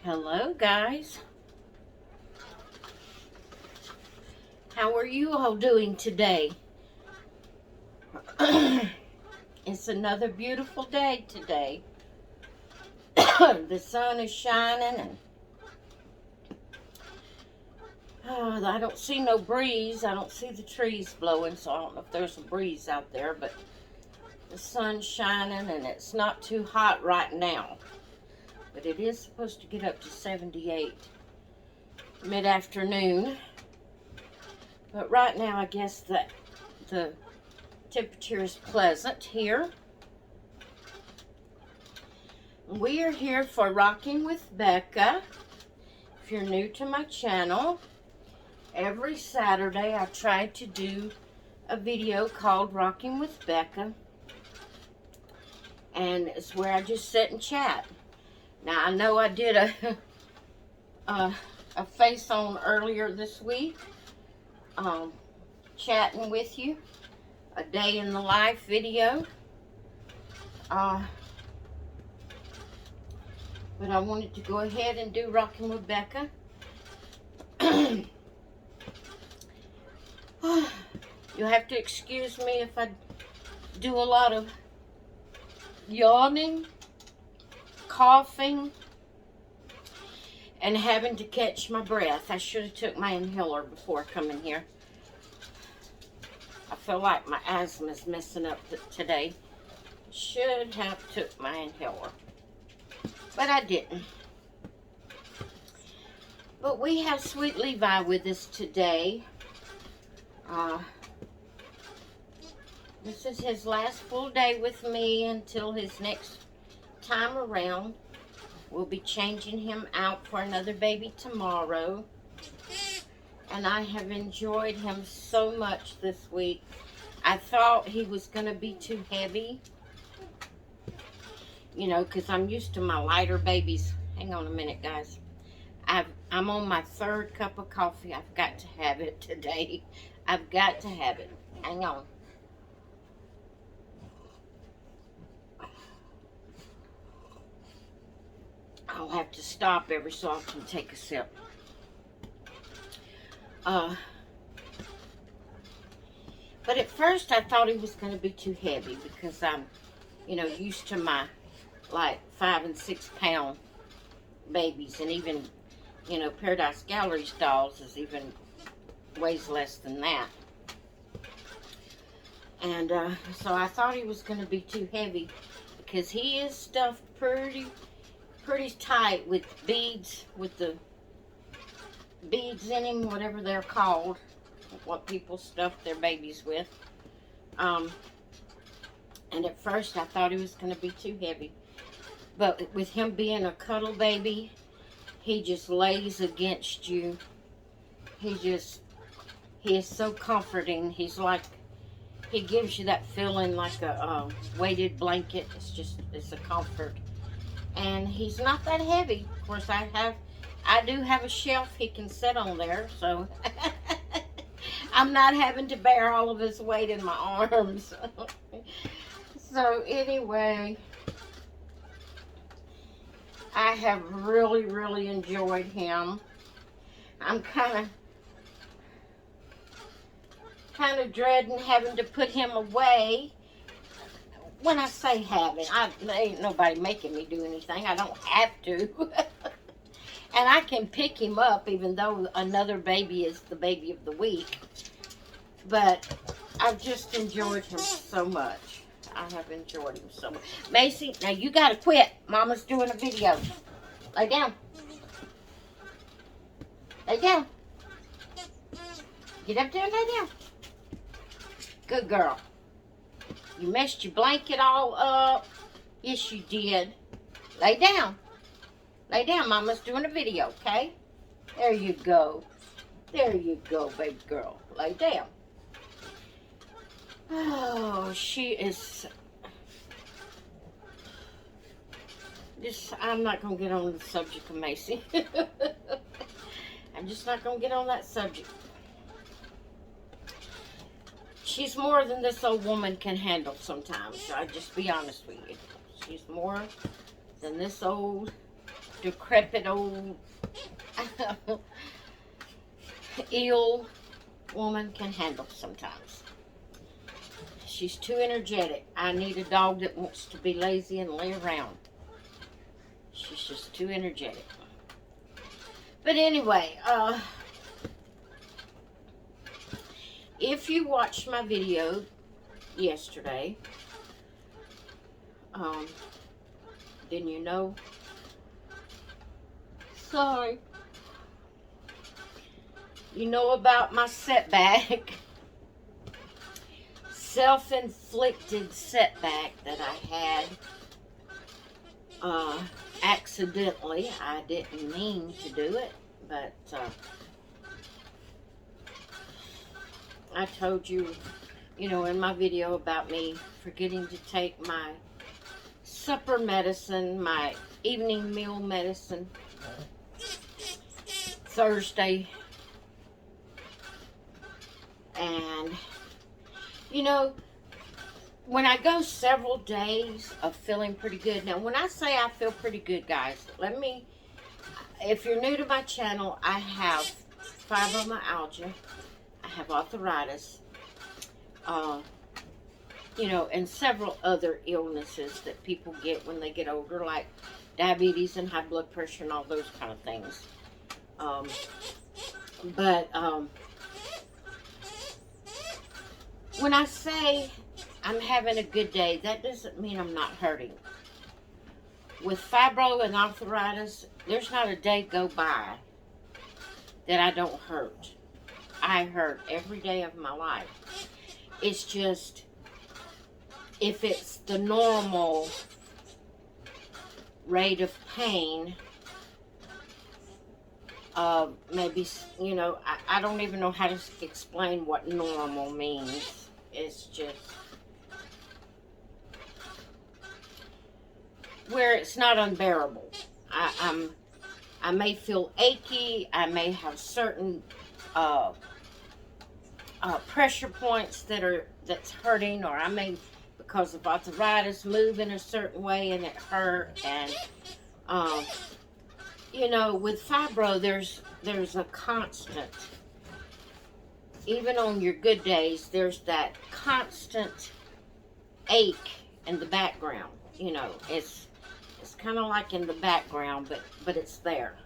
Hello guys, how are you all doing today? It's another beautiful day today. The sun is shining and I don't see no breeze. I don't see the trees blowing, so I don't know if there's a breeze out there, but the sun's shining and it's not too hot right now. But it is supposed to get up to 78 mid-afternoon. But right now, I guess that the temperature is pleasant here. We are here for Rocking with Becca. If you're new to my channel, every Saturday I try to do a video called Rocking with Becca. And it's where I just sit and chat. Now, I know I did a face on earlier this week, chatting with you, a day in the life video, but I wanted to go ahead and do Rocking with Becca. You'll have to excuse me if I do a lot of yawning, coughing, and having to catch my breath. I should have took my inhaler before coming here. I feel like my asthma's messing up today. Should have took my inhaler, but I didn't. But we have sweet Levi with us today. This is his last full day with me until his next time around. We'll be changing him out for another baby tomorrow. And I have enjoyed him so much this week. I thought he was going to be too heavy. You know, because I'm used to my lighter babies. Hang on a minute, guys. I'm on my third cup of coffee. I've got to have it today. I've got to have it. Hang on. I'll have to stop every so often and take a sip. But at first I thought he was going to be too heavy because I'm, used to my like 5 and 6 pound babies, and even, Paradise Gallery's dolls is even weighs less than that. And so I thought he was going to be too heavy because he is stuffed pretty tight with beads, with the beads in him, whatever they're called, what people stuff their babies with. And at first I thought he was going to be too heavy, but with him being a cuddle baby, he just lays against you. He is so comforting. He's like, he gives you that feeling like a weighted blanket. It's a comfort. And he's not that heavy. Of course, I do have a shelf he can sit on there, so I'm not having to bear all of his weight in my arms. So anyway, I have really enjoyed him. I'm kind of dreading having to put him away. When I say having, there ain't nobody making me do anything. I don't have to. And I can pick him up even though another baby is the baby of the week. But I've just enjoyed him so much. I have enjoyed him so much. Macy, now you got to quit. Mama's doing a video. Lay down. Lay down. Get up there and lay down. Good girl. You messed your blanket all up. Yes, you did. Lay down. Lay down. Mama's doing a video, okay? There you go. There you go, baby girl. Lay down. Oh, she is... I'm not going to get on the subject of Macy. I'm just not going to get on that subject. She's more than this old woman can handle sometimes. I'll just be honest with you. She's more than this old decrepit old ill woman can handle sometimes. She's too energetic. I need a dog that wants to be lazy and lay around. She's just too energetic. But anyway, if you watched my video yesterday, then you know. Sorry. You know about my setback. Self-inflicted setback that I had accidentally. I didn't mean to do it, but I told you, you know, in my video about me forgetting to take my supper medicine, my evening meal medicine, Thursday. And you know, when I go several days of feeling pretty good. Now, when I say I feel pretty good, guys, if you're new to my channel, I have fibromyalgia. I have arthritis. You know, and several other illnesses that people get when they get older, like diabetes and high blood pressure and all those kind of things. When I say I'm having a good day, that doesn't mean I'm not hurting. With fibro and arthritis, there's not a day go by that I don't hurt. I hurt every day of my life. It's just, if it's the normal rate of pain, maybe, you know, I don't even know how to explain what normal means. It's just where it's not unbearable. I may feel achy. I may have certain pressure points that's hurting, or I may, because of arthritis, move in a certain way and it hurt. And you know, with fibro, there's a constant. Even on your good days, there's that constant ache in the background. You know, it's kind of like in the background, but it's there.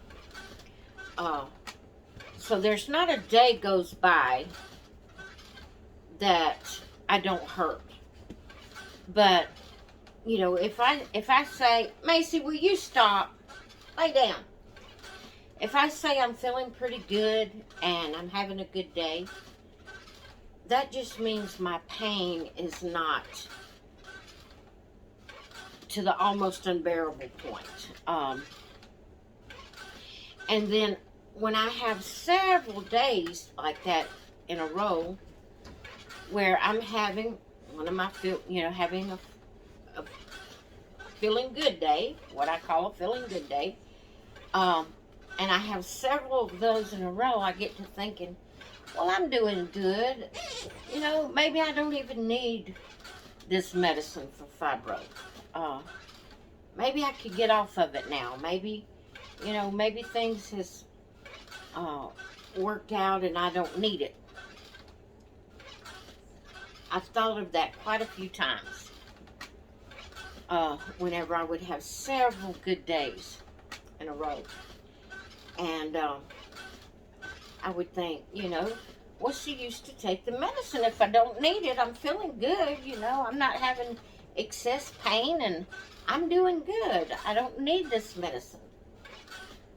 So there's not a day goes by that I don't hurt. But you know, if I say, Macy, will you stop? Lay down. If I say I'm feeling pretty good and I'm having a good day, that just means my pain is not to the almost unbearable point. And then when I have several days like that in a row, where I'm having one of my having a feeling good day, what I call a feeling good day, and I have several of those in a row, I get to thinking, well, I'm doing good. You know, maybe I don't even need this medicine for fibro. Maybe I could get off of it now. Maybe, you know, maybe things has worked out and I don't need it. I've thought of that quite a few times. Whenever I would have several good days in a row. And I would think, you know, what's the use to take the medicine if I don't need it? I'm feeling good, you know. I'm not having excess pain and I'm doing good. I don't need this medicine.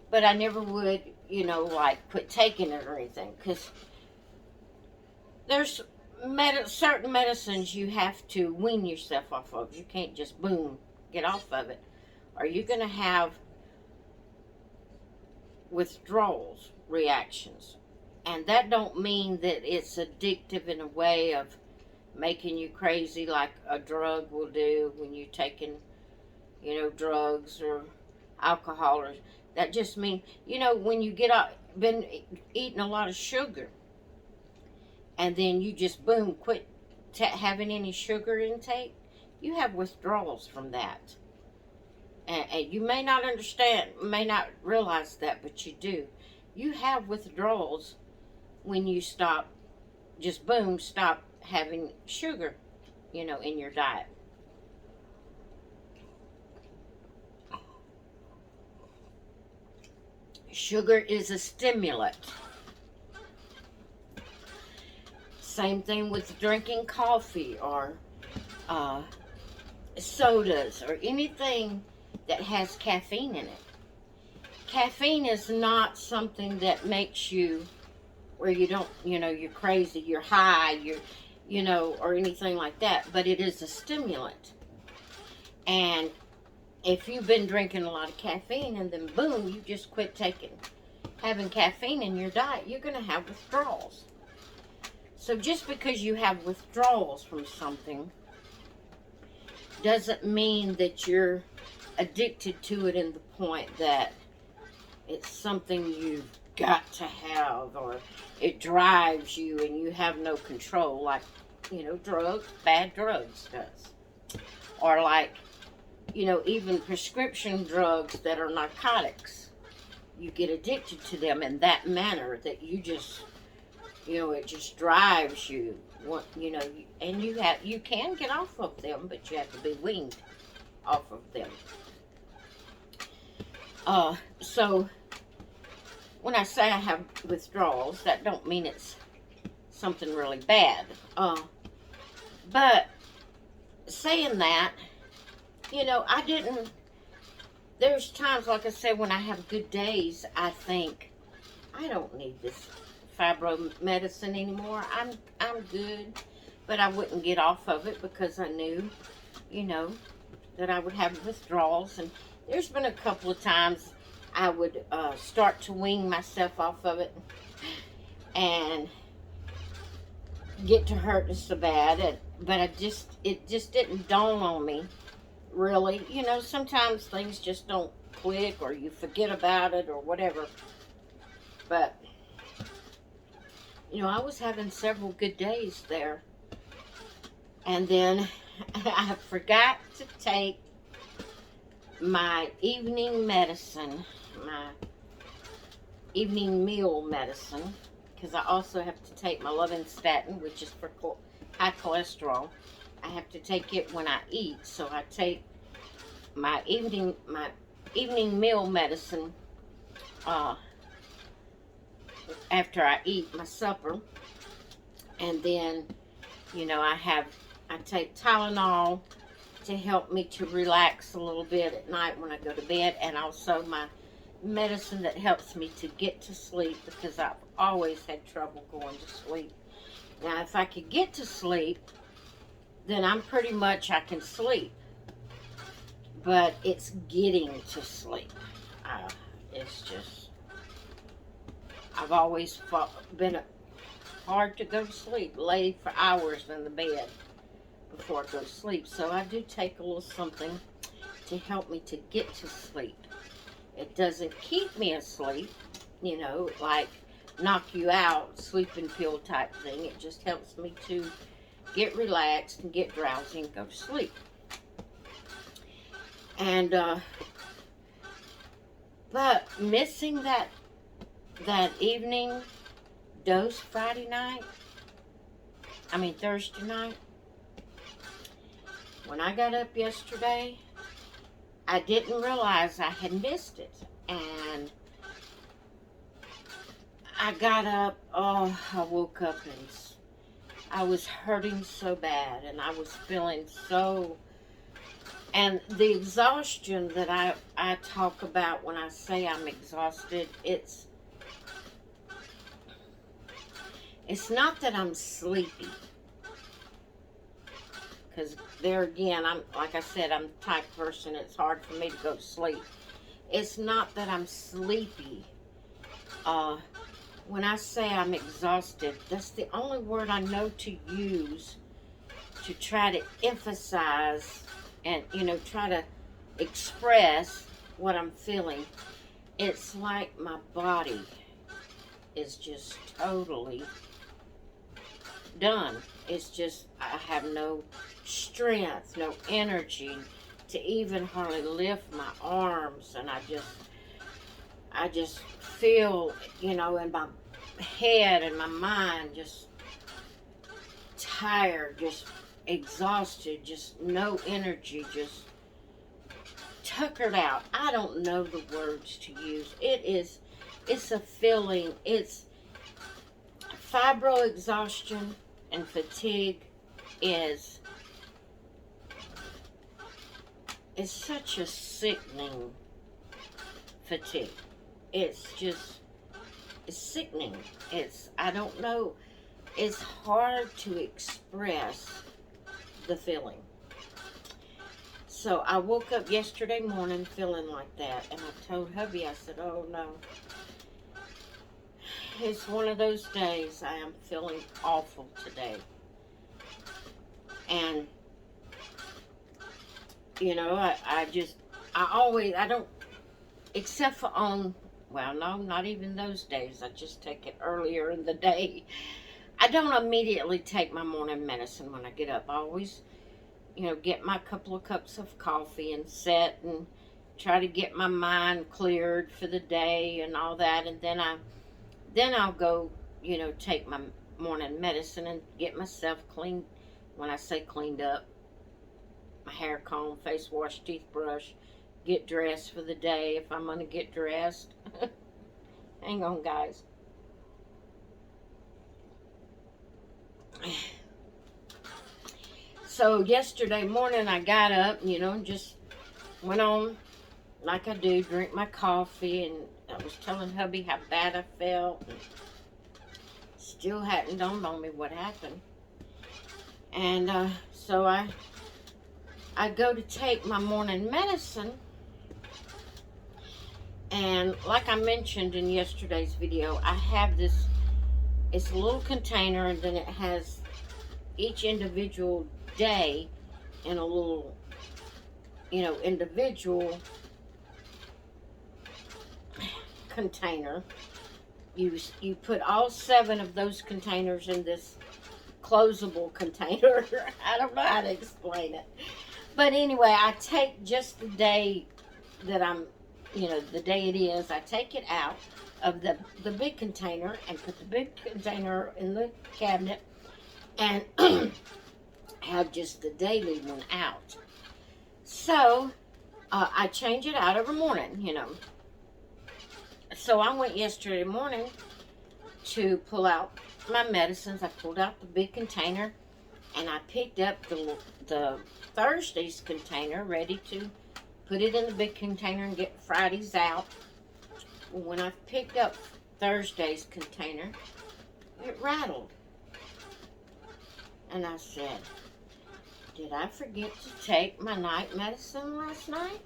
But I never would, you know, like quit taking it or anything. Because there's certain medicines you have to wean yourself off of. You can't just, boom, get off of it. Or you're going to have withdrawals, reactions. And that don't mean that it's addictive in a way of making you crazy like a drug will do when you're taking, you know, drugs or alcohol. Or that just means, you know, when you been eating a lot of sugar and then you just, boom, quit having any sugar intake, you have withdrawals from that. And you may not understand, may not realize that, but you do. You have withdrawals when you stop, just boom, stop having sugar, in your diet. Sugar is a stimulant. Same thing with drinking coffee or sodas or anything that has caffeine in it. Caffeine is not something that makes you where you don't, you're crazy, you're high, or anything like that, but it is a stimulant. And if you've been drinking a lot of caffeine and then boom, you just quit having caffeine in your diet, you're going to have withdrawals. So just because you have withdrawals from something doesn't mean that you're addicted to it in the point that it's something you've got to have or it drives you and you have no control, like, drugs, bad drugs does. Or like, even prescription drugs that are narcotics. You get addicted to them in that manner that you just, it just drives you. And you can get off of them, but you have to be weaned off of them. So when I say I have withdrawals, that don't mean it's something really bad. But saying that, there's times, like I said, when I have good days, I think, I don't need this fibro medicine anymore. I'm good. But I wouldn't get off of it because I knew, that I would have withdrawals. And there's been a couple of times I would start to wean myself off of it and get to hurting so bad. But it just didn't dawn on me, really. Sometimes things just don't click or you forget about it or whatever. But, I was having several good days there. And then I forgot to take my evening medicine, my evening meal medicine, because I also have to take my Statin, which is for high cholesterol. I have to take it when I eat, so I take my evening meal medicine after I eat my supper, and then I take Tylenol to help me to relax a little bit at night when I go to bed, and also my medicine that helps me to get to sleep because I've always had trouble going to sleep. Now, if I could get to sleep, then I can sleep. But it's getting to sleep. It's just, I've always been hard to go to sleep, lay for hours in the bed before I go to sleep. So I do take a little something to help me to get to sleep. It doesn't keep me asleep, like knock you out, sleeping pill type thing. It just helps me to get relaxed and get drowsy and go to sleep. And, but missing that evening dose Thursday night, when I got up yesterday, I didn't realize I had missed it. And I got up, I woke up and I was hurting so bad, and I was feeling so, and the exhaustion that I talk about when I say I'm exhausted, it's not that I'm sleepy, because there again, like I said, I'm the type of person, it's hard for me to go to sleep. It's not that I'm sleepy. When I say I'm exhausted, that's the only word I know to use to try to emphasize and, try to express what I'm feeling. It's like my body is just totally done. It's just, I have no strength, no energy to even hardly lift my arms, and I just feel, you know, in my head and my mind just tired, just exhausted, just no energy, just tuckered out. I don't know the words to use. It's a feeling. It's fibro exhaustion and fatigue is such a sickening fatigue. It's sickening. I don't know. It's hard to express the feeling. So I woke up yesterday morning feeling like that, and I told hubby, I said, oh no, it's one of those days. I am feeling awful today. And, you know, I don't, except for well, no, not even those days. I just take it earlier in the day. I don't immediately take my morning medicine when I get up. I always, you know, get my couple of cups of coffee and sit and try to get my mind cleared for the day and all that. And then I'll go, you know, take my morning medicine and get myself cleaned. When I say cleaned up, my hair comb, face wash, teeth brush, get dressed for the day if I'm going to get dressed. Hang on, guys. So yesterday morning I got up, you know, and just went on like I do, drink my coffee, and I was telling hubby how bad I felt. And still hadn't dawned on me what happened. And so I go to take my morning medicine, and like I mentioned in yesterday's video, I have this, it's a little container, and then it has each individual day in a little, you know, individual container. You put all 7 of those containers in this closable container. I don't know how to explain it. But anyway, I take just the day that I'm, you know, the day it is, I take it out of the big container and put the big container in the cabinet and have just the daily one out. So, I change it out every morning, you know. So I went yesterday morning to pull out my medicines. I pulled out the big container, and I picked up the Thursday's container, ready to put it in the big container and get Friday's out. When I picked up Thursday's container, it rattled. And I said, did I forget to take my night medicine last night?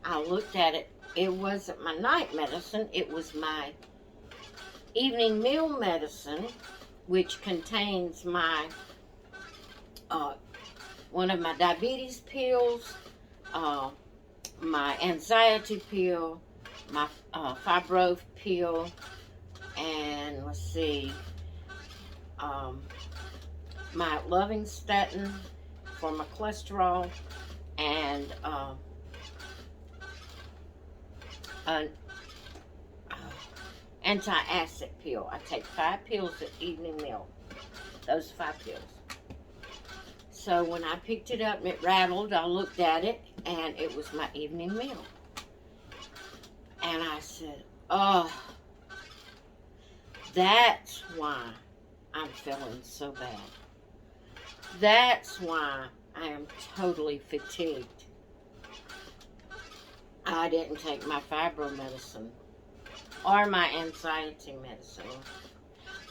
I looked at it. It wasn't my night medicine. It was my evening meal medicine, which contains my one of my diabetes pills, my anxiety pill, my fibro pill, and let's see, my loving statin for my cholesterol, and an anti-acid pill. I take 5 pills at evening meal. Those 5 pills. So when I picked it up and it rattled, I looked at it, and it was my evening meal. And I said, oh, that's why I'm feeling so bad. That's why I am totally fatigued. I didn't take my fibro medicine, or my anxiety medicine,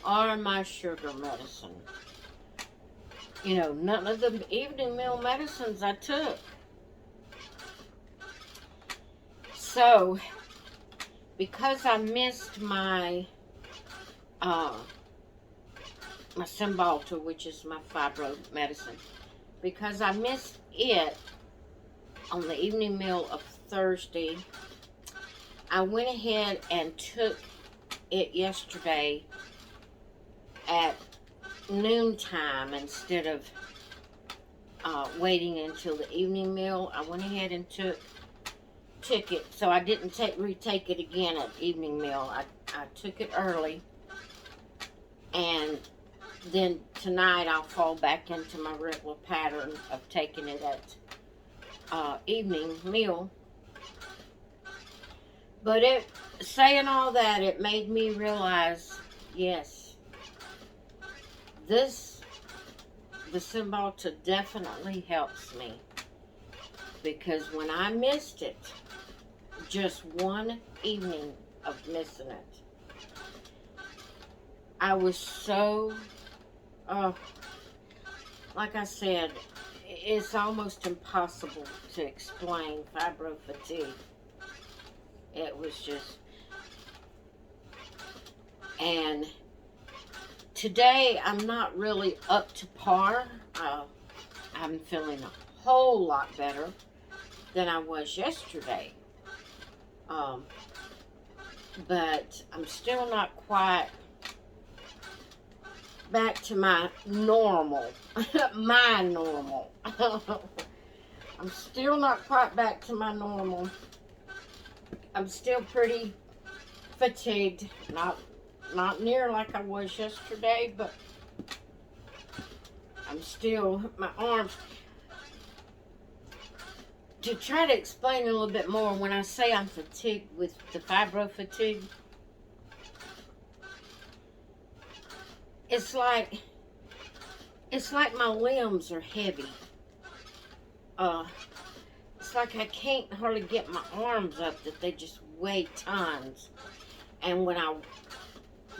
or my sugar medicine. You know, none of the evening meal medicines I took. So, because I missed my my Cymbalta, which is my fibro medicine, because I missed it on the evening meal of Thursday, I went ahead and took it yesterday at noontime instead of waiting until the evening meal. I went ahead and took it, so I didn't retake it again at evening meal. I took it early, and then tonight I'll fall back into my regular pattern of taking it at evening meal. But saying all that, it made me realize, yes, the Cymbalta definitely helps me, because when I missed it, just one evening of missing it, I was so, like I said, it's almost impossible to explain fibro fatigue. It was just, and today I'm not really up to par. I'm feeling a whole lot better than I was yesterday. But I'm still not quite back to my normal. My normal. I'm still not quite back to my normal. I'm still pretty fatigued. Not near like I was yesterday, but I'm still, my arms. To try to explain a little bit more, when I say I'm fatigued with the fibro fatigue, it's like my limbs are heavy. It's like I can't hardly get my arms up, that they just weigh tons. And when I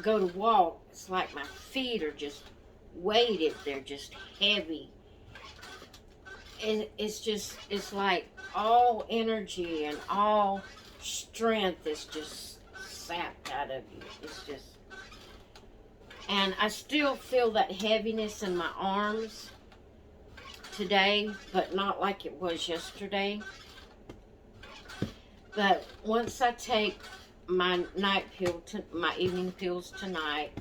go to walk, it's like my feet are just weighted. They're just heavy. It's like all energy and all strength is just sapped out of you. It's just, and I still feel that heaviness in my arms today, but not like it was yesterday. But once I take my my evening pills tonight,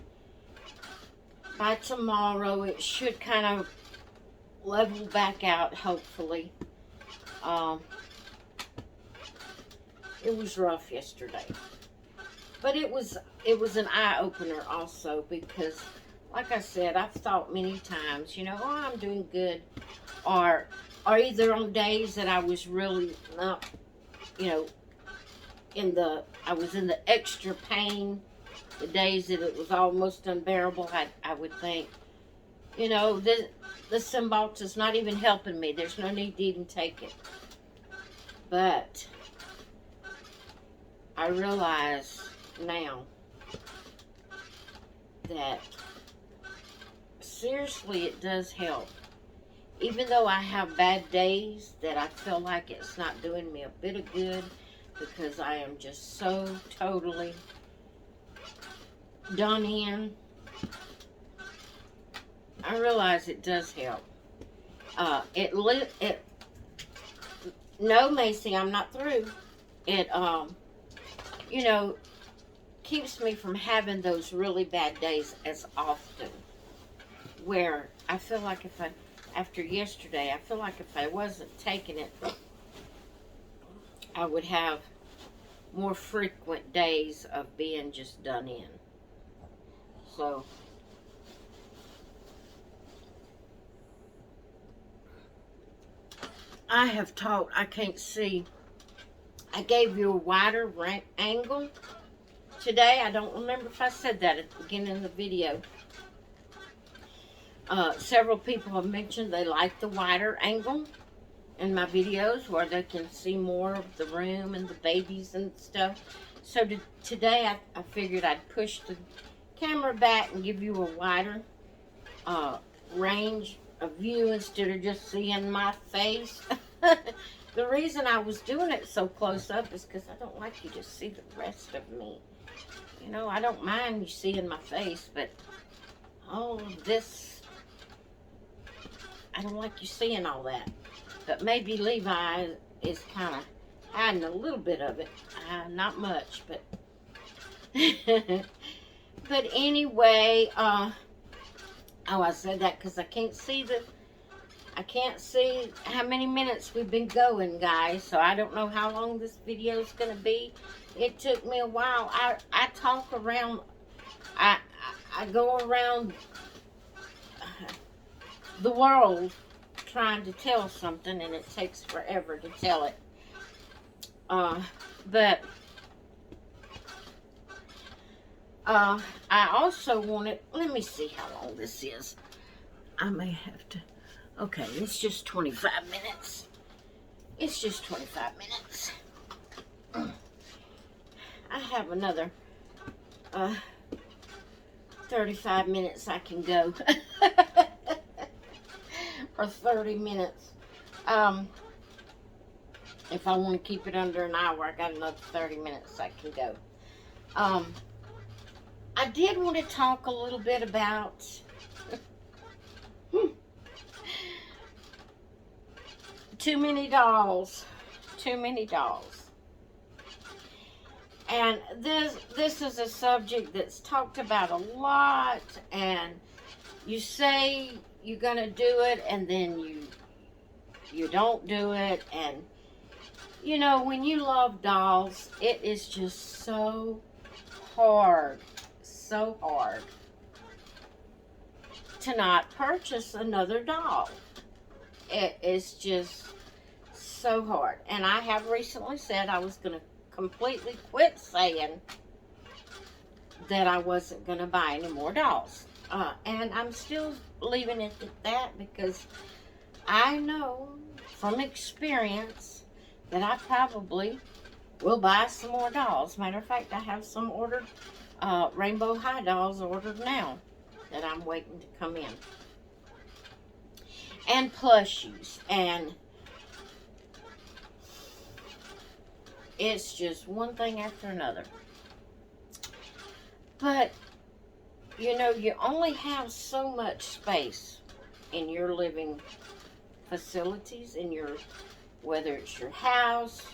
by tomorrow it should kind of level back out, hopefully. It was rough yesterday, but it was an eye-opener also, because like I said, I've thought many times, oh, I'm doing good, or either on days that I was really not, I was in the extra pain, the days that it was almost unbearable, I would think, the Cymbalta's not even helping me. There's no need to even take it. But I realize now that seriously it does help. Even though I have bad days that I feel like it's not doing me a bit of good, because I am just so totally done in, I realize it does help. No, Macy, I'm not through. It, keeps me from having those really bad days as often. Where I feel like after yesterday, I feel like if I wasn't taking it, I would have more frequent days of being just done in. So, I have taught, I can't see. I gave you a wider angle today. I don't remember if I said that at the beginning of the video. Several people have mentioned they like the wider angle in my videos, where they can see more of the room and the babies and stuff. So today I figured I'd push the camera back and give you a wider range of view instead of just seeing my face. The reason I was doing it so close up is because I don't like you to see the rest of me. I don't mind you seeing my face, but all of this, I don't like you seeing all that. But maybe Levi is kind of hiding a little bit of it. Not much, but but anyway, oh, I said that because I I can't see how many minutes we've been going, guys, so I don't know how long this video is going to be. It took me a while. I talk around, I go around the world trying to tell something, and it takes forever to tell it. But I also wanted, let me see how long this is. I may have to, okay, it's just 25 minutes. It's just 25 minutes. I have another 35 minutes I can go. Or 30 minutes. If I want to keep it under an hour, I got another 30 minutes I can go. I did want to talk a little bit about too many dolls. Too many dolls. And this is a subject that's talked about a lot, and you say you're gonna do it, and then you don't do it. And you know, when you love dolls, it is just so hard to not purchase another doll. It is just so hard. And I have recently said I was going to completely quit saying that I wasn't going to buy any more dolls. And I'm still leaving it at that, because I know from experience that I probably will buy some more dolls. Matter of fact, I have some ordered, Rainbow High dolls ordered now that I'm waiting to come in. And plushies. And it's just one thing after another. But, you know, you only have so much space in your living facilities, in your, whether it's your house,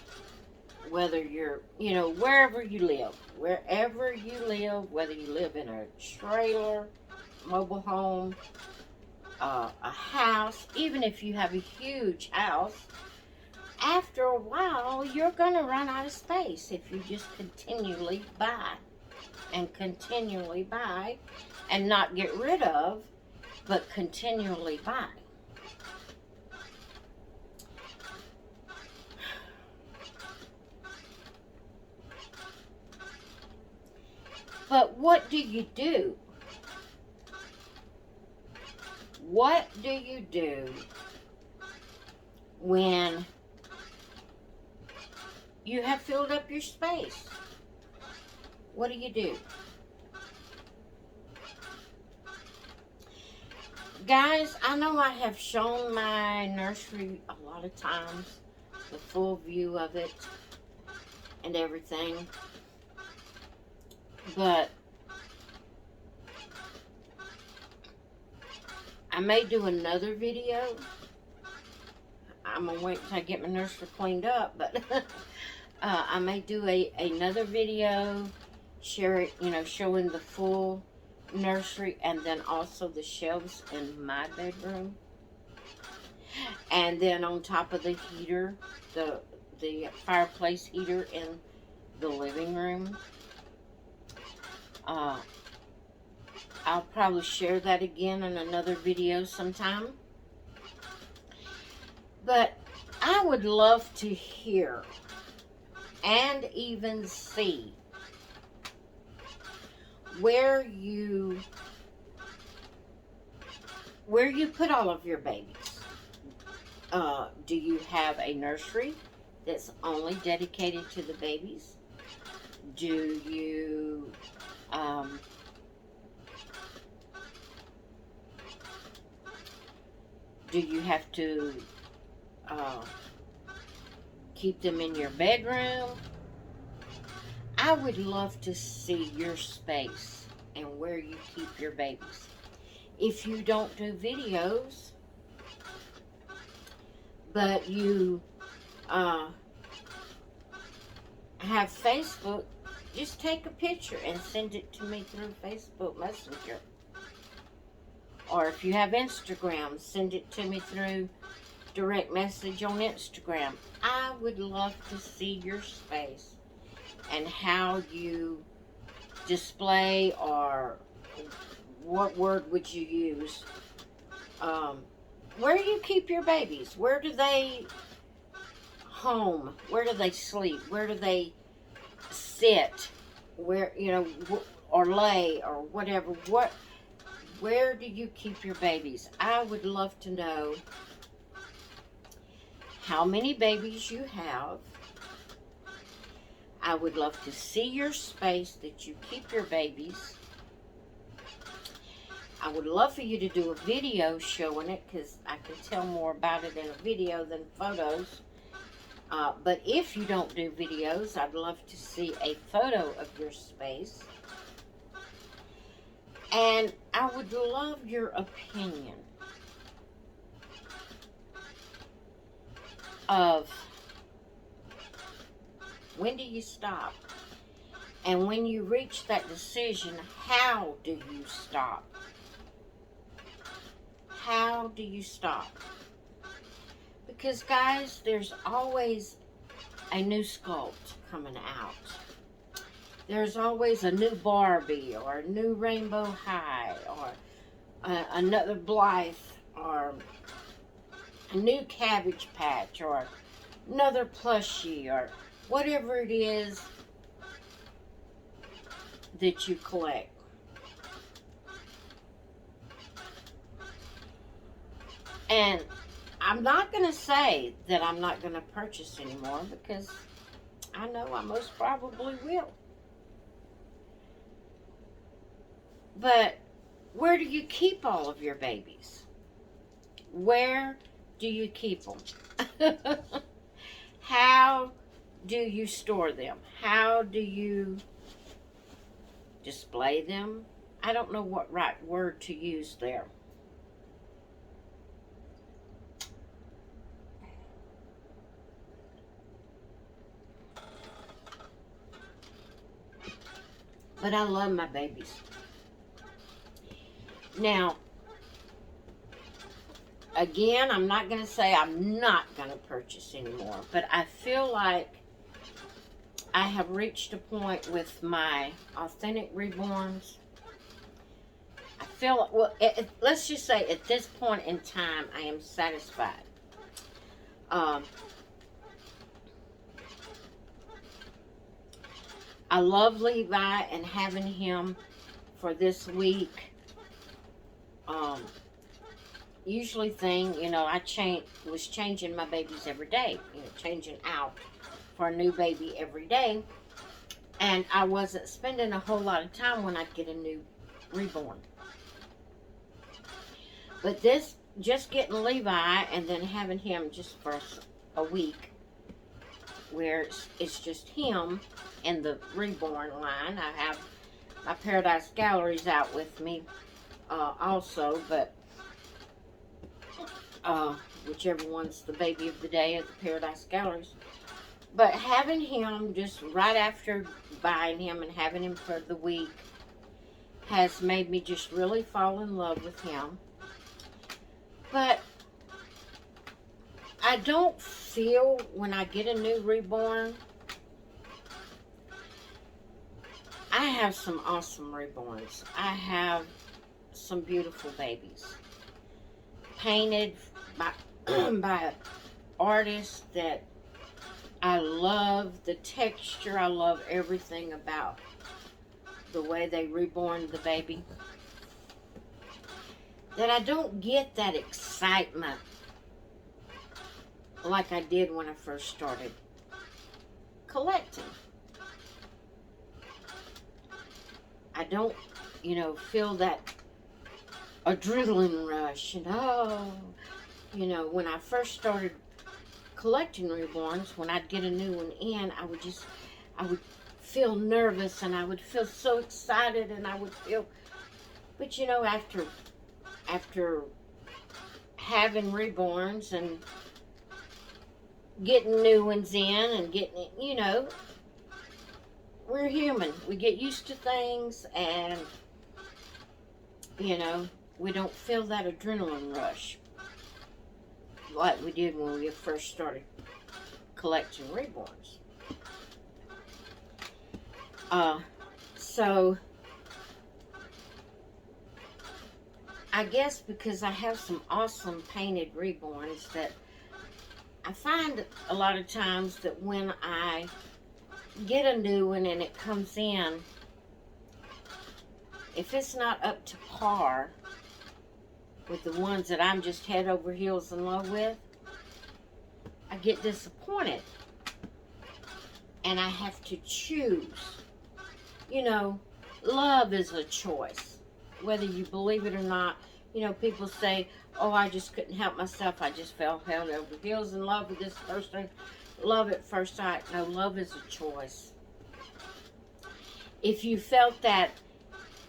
whether you're, you know, wherever you live, whether you live in a trailer, mobile home, a house, even if you have a huge house, after a while, you're going to run out of space if you just continually buy and not get rid of, but continually buy. But what do you do? What do you do when you have filled up your space? What do you do? Guys, I know I have shown my nursery a lot of times, the full view of it and everything, but I may do another video. I'm gonna wait until I get my nursery cleaned up, but I may do another video, share it, you know, showing the full nursery, and then also the shelves in my bedroom, and then on top of the heater, the fireplace heater in the living room. I'll probably share that again in another video sometime. But I would love to hear and even see where you put all of your babies. Do you have a nursery that's only dedicated to the babies? Do you have to keep them in your bedroom? I would love to see your space and where you keep your babies. If you don't do videos, but you have Facebook, just take a picture and send it to me through Facebook Messenger. Or if you have Instagram, send it to me through direct message on Instagram. I would love to see your space and how you display, or what word would you use? Where do you keep your babies? Where do they home? Where do they sleep? Where do they sit? Where, or lay, or whatever. Where do you keep your babies? I would love to know how many babies you have. I would love to see your space that you keep your babies. I would love for you to do a video showing it, because I can tell more about it in a video than photos. But if you don't do videos, I'd love to see a photo of your space. And I would love your opinion of when do you stop? And when you reach that decision, how do you stop? How do you stop? Because, guys, there's always a new sculpt coming out. There's always a new Barbie, or a new Rainbow High, or another Blythe, or a new Cabbage Patch, or another plushie, or whatever it is that you collect. And I'm not going to say that I'm not going to purchase anymore, because I know I most probably will. But where do you keep all of your babies? Where do you keep them? How do you store them? How do you display them? I don't know what right word to use there. But I love my babies. Now, again, I'm not going to say I'm not going to purchase anymore, but I feel like I have reached a point with my authentic reborns. I feel, well, let's just say at this point in time, I am satisfied. I love Levi, and having him for this week. Usually I was changing my babies every day, changing out for a new baby every day. And I wasn't spending a whole lot of time when I'd get a new reborn. But this, just getting Levi and then having him just for a week, where it's just him and the reborn line. I have my Paradise Galleries out with me also, but whichever one's the baby of the day at the Paradise Galleries. But having him just right after buying him and having him for the week has made me just really fall in love with him. But I don't feel when I get a new reborn. I have some awesome reborns. I have some beautiful babies. Painted by, by artists that I love the texture. I love everything about the way they reborn the baby. That I don't get that excitement like I did when I first started collecting. I don't, feel that adrenaline rush. When I first started collecting reborns, when I'd get a new one in, I would feel nervous, and I would feel so excited, and I would feel, but after having reborns and getting new ones in and getting it, we're human. We get used to things, and, we don't feel that adrenaline rush like we did when we first started collecting reborns. So I guess because I have some awesome painted reborns, that I find a lot of times that when I get a new one and it comes in, if it's not up to par with the ones that I'm just head over heels in love with, I get disappointed. And I have to choose. You know, love is a choice. Whether you believe it or not, you know, people say, oh, I just couldn't help myself. I just fell head over heels in love with this person. Love at first sight. No, love is a choice. If you felt that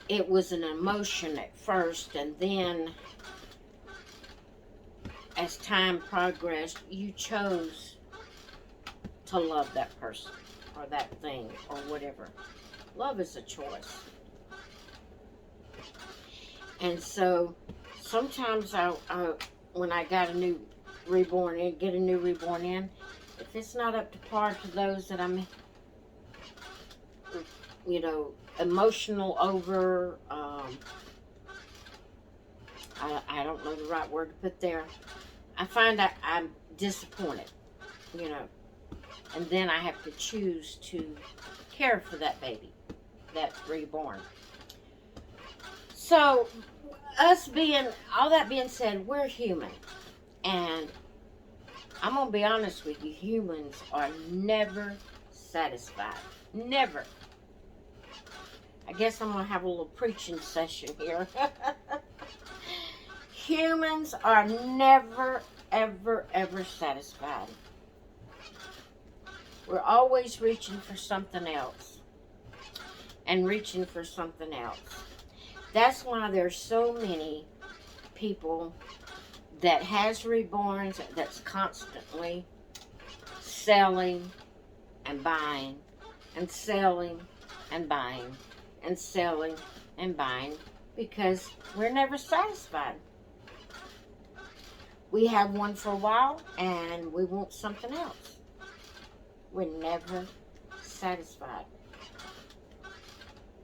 it was an emotion at first, and then as time progressed, you chose to love that person or that thing or whatever. Love is a choice. And so sometimes when I got a new reborn in, get a new reborn in, if it's not up to par to those that I'm, you know, emotional over, I don't know the right word to put there. I find that I'm disappointed, you know, and then I have to choose to care for that baby, that reborn. So, all that being said, we're human, and I'm going to be honest with you, humans are never satisfied. Never. I guess I'm going to have a little preaching session here. Humans are never, ever, ever satisfied. We're always reaching for something else. And reaching for something else. That's why there's so many people that has reborns that's constantly selling and buying and selling and buying and selling and buying, because we're never satisfied. We have one for a while and we want something else. We're never satisfied.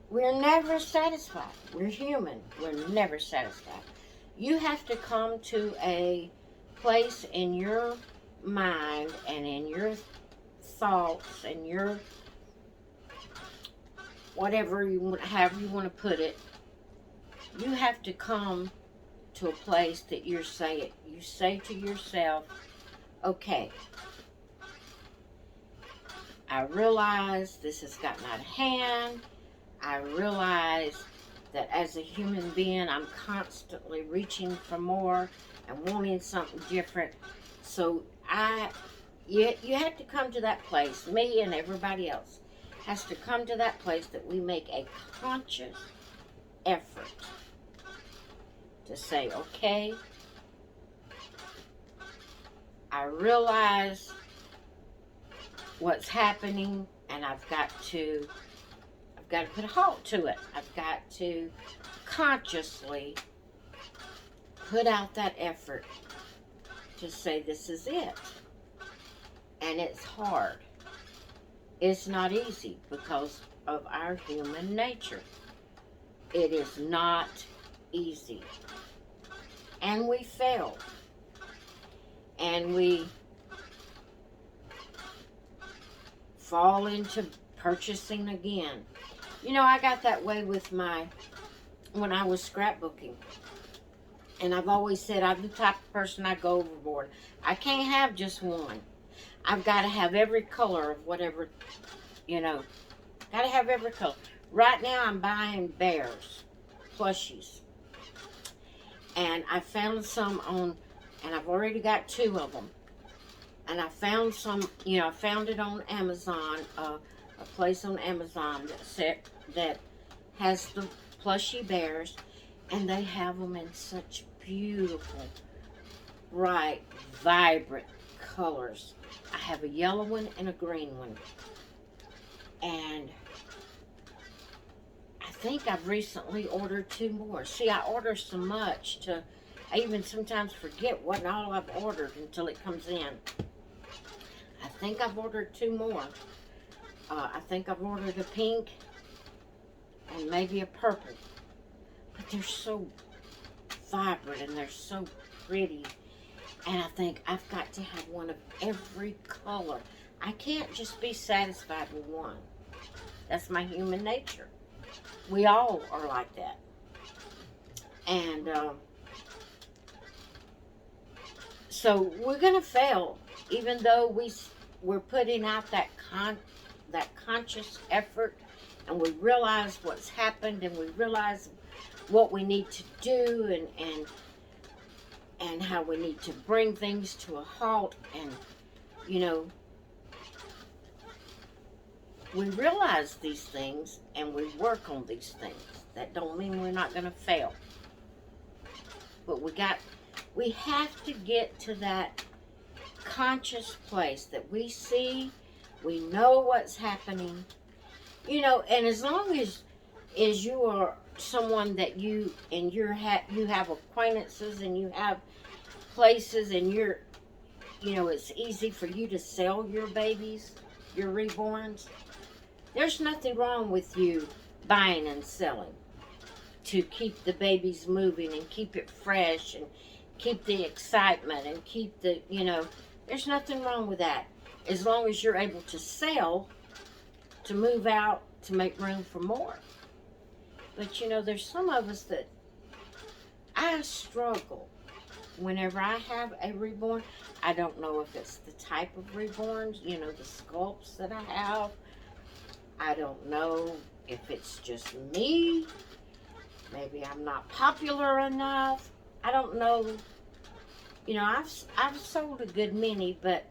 We're never satisfied. We're human. We're never satisfied. You have to come to a place in your mind and in your thoughts and your whatever you want, however you want to put it. You have to come to a place that you say to yourself, okay, I realize this has gotten out of hand. I realize that as a human being, I'm constantly reaching for more and wanting something different. So you have to come to that place. Me and everybody else has to come to that place that we make a conscious effort to say, okay, I realize what's happening, and I've got to put a halt to it. I've got to consciously put out that effort to say this is it. And it's hard. It's not easy because of our human nature. It is not easy. And we fail. And we fall into purchasing again. You know, I got that way with when I was scrapbooking. And I've always said I'm the type of person I go overboard. I can't have just one. I've got to have every color of whatever, you know. Got to have every color. Right now I'm buying bears, plushies. And I found some and I've already got 2 of them. And I found some, you know, I found it on Amazon, a place on Amazon that has the plushy bears, and they have them in such beautiful, bright, vibrant colors. I have a yellow one and a green one. And I think I've recently ordered 2 more. See, I order so much I even sometimes forget what all I've ordered until it comes in. I think I've ordered 2 more. I think I've ordered a pink and maybe a purple. But they're so vibrant and they're so pretty. And I think I've got to have one of every color. I can't just be satisfied with one. That's my human nature. We all are like that. And so we're going to fail, even though we're putting out that conscious effort, and we realize what's happened, and we realize what we need to do, and how we need to bring things to a halt. And you know, we realize these things and we work on these things. That don't mean we're not going to fail, but we have to get to that conscious place that we see, we know what's happening, you know. And as long as you are someone that you have acquaintances and you have places, and it's easy for you to sell your babies, your reborns, there's nothing wrong with you buying and selling to keep the babies moving and keep it fresh and keep the excitement and keep there's nothing wrong with that, as long as you're able to sell, to move out, to make room for more. But there's some of us that I struggle whenever I have a reborn. I don't know if it's the type of reborns, the sculpts that I have. I don't know if it's just me. Maybe I'm not popular enough. I don't know. I've sold a good many, but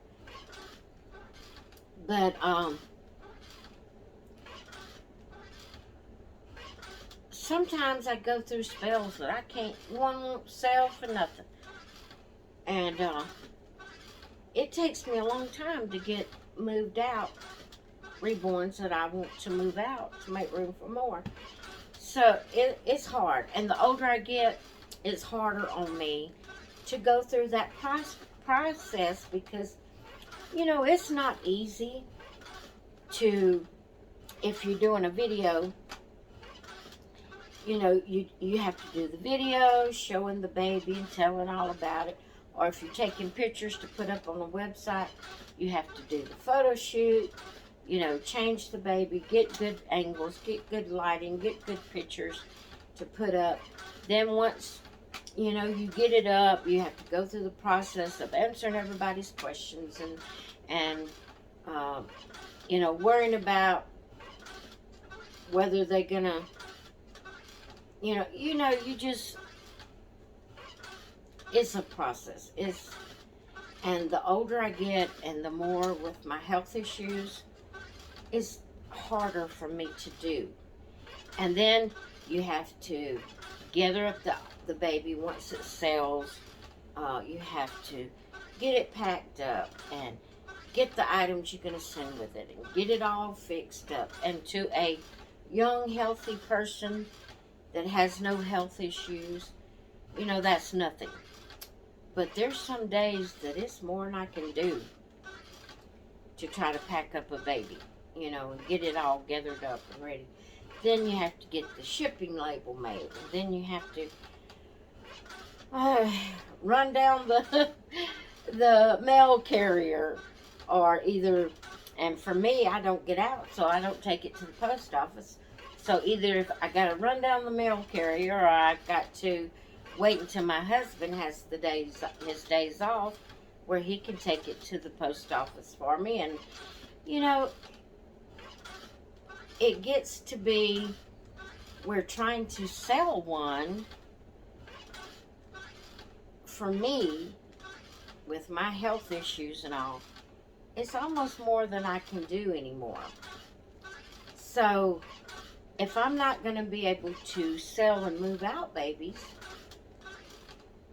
sometimes I go through spells that I can't, one won't sell for nothing. And it takes me a long time to get moved out, reborns that I want to move out to make room for more. So it's hard. And the older I get, it's harder on me to go through that process, because, it's not easy to, if you're doing a video, you have to do the video showing the baby and telling all about it. Or if you're taking pictures to put up on the website, you have to do the photo shoot, change the baby, get good angles, get good lighting, get good pictures to put up. Then once, you get it up, you have to go through the process of answering everybody's questions and worrying about whether they're gonna, it's a process. And the older I get and the more with my health issues, it's harder for me to do. And then you have to gather up the baby once it sells. You have to get it packed up and get the items you're going to send with it and get it all fixed up. And to a young, healthy person that has no health issues, that's nothing. But there's some days that it's more than I can do to try to pack up a baby, and get it all gathered up and ready. Then you have to get the shipping label made. And then you have to run down the mail carrier, or either, and for me, I don't get out, so I don't take it to the post office. So either if I got to run down the mail carrier, or I got to wait until my husband has his days off, where he can take it to the post office for me. And it gets to be, we're trying to sell one. For me, with my health issues and all, it's almost more than I can do anymore. So if I'm not going to be able to sell and move out babies,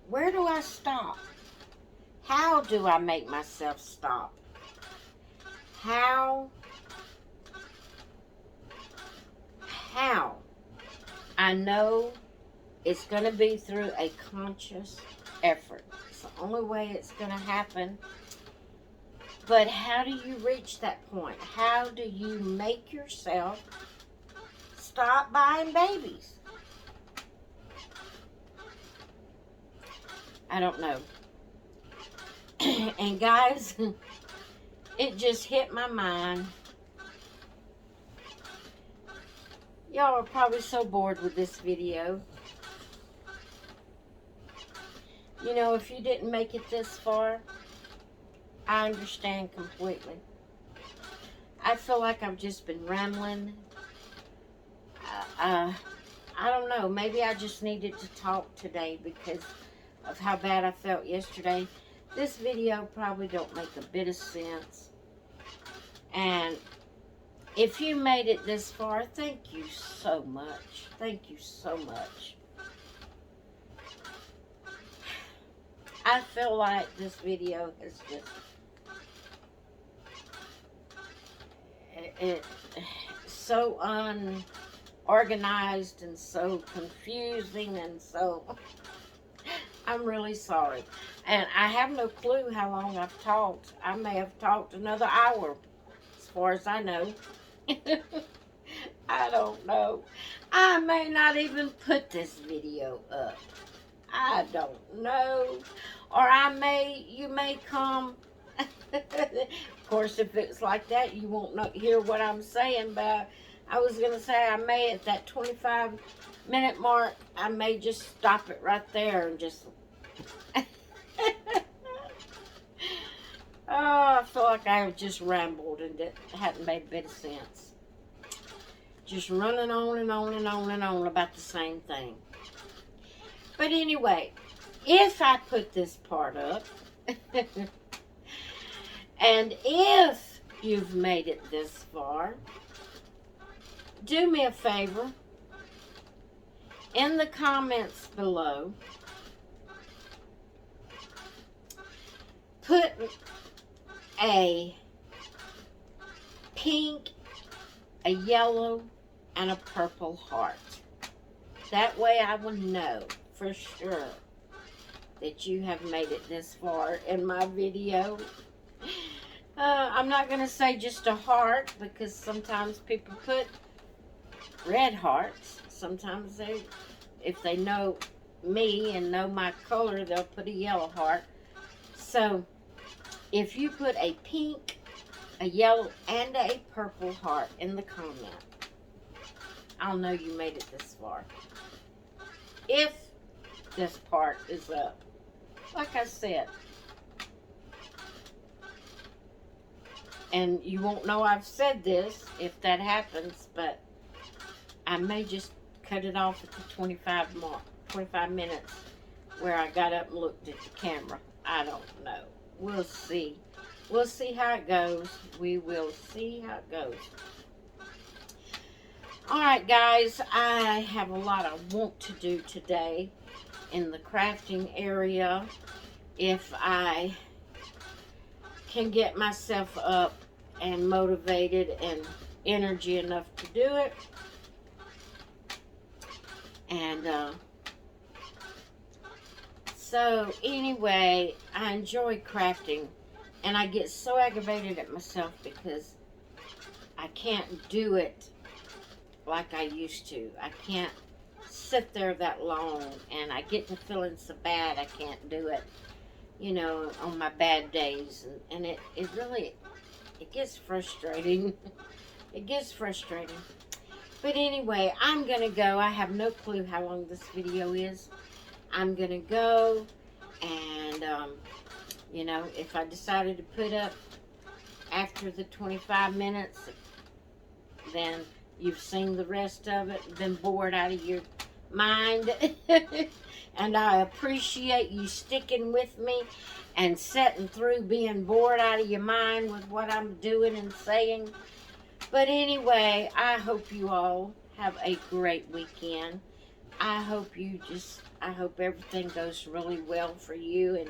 where do I stop? How do I make myself stop? How I know it's going to be through a conscious effort. It's the only way it's going to happen. But how do you reach that point? How do you make yourself stop buying babies? I don't know. And guys, it just hit my mind. Y'all are probably so bored with this video. You know, if you didn't make it this far, I understand completely. I feel like I've just been rambling. I don't know. Maybe I just needed to talk today because of how bad I felt yesterday. This video probably don't make a bit of sense. And if you made it this far, thank you so much. Thank you so much. I feel like this video is just so unorganized and so confusing, and so I'm really sorry. And I have no clue how long I've talked. I may have talked another hour, as far as I know. I don't know. I may not even put this video up. I don't know. Or you may come. Of course, if it's like that, you won't hear what I'm saying. But I was going to say, I may, at that 25-minute mark, I may just stop it right there and just... Oh, I feel like I have just rambled and it hadn't made a bit of sense. Just running on and on and on and on about the same thing. But anyway, if I put this part up, and if you've made it this far, do me a favor. In the comments below, put a pink, a yellow, and a purple heart. That way I will know for sure that you have made it this far in my video. I'm not going to say just a heart, because sometimes people put red hearts. Sometimes if they know me and know my color, they'll put a yellow heart. So if you put a pink, a yellow, and a purple heart in the comment, I'll know you made it this far. If this part is up. Like I said. And you won't know I've said this if that happens, but I may just cut it off at the 25 minutes where I got up and looked at the camera. I don't know. We'll see. We'll see how it goes. We will see how it goes. Alright guys, I have a lot I want to do today in the crafting area. If I can get myself up and motivated and energy enough to do it. And so anyway, I enjoy crafting, and I get so aggravated at myself because I can't do it like I used to. I can't sit there that long, and I get to feeling so bad I can't do it, you know, on my bad days, and it really, it gets frustrating. It gets frustrating. But anyway, I'm going to go. I have no clue how long this video is. I'm going to go, and, you know, if I decided to put up after the 25 minutes, then you've seen the rest of it, been bored out of your mind. And I appreciate you sticking with me and sitting through being bored out of your mind with what I'm doing and saying. But anyway, I hope you all have a great weekend. I hope everything goes really well for you, and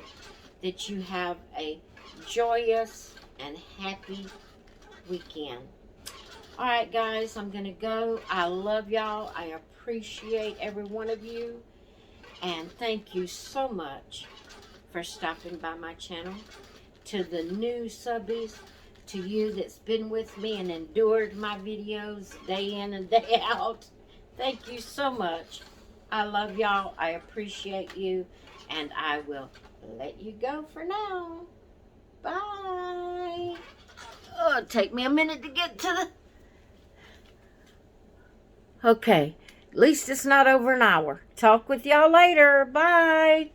that you have a joyous and happy weekend. All right, guys, I'm going to go. I love y'all. I appreciate every one of you. And thank you so much for stopping by my channel. To the new subbies, to you that's been with me and endured my videos day in and day out. Thank you so much. I love y'all. I appreciate you. And I will let you go for now. Bye. Oh, take me a minute to get to the... Okay. At least it's not over an hour. Talk with y'all later. Bye.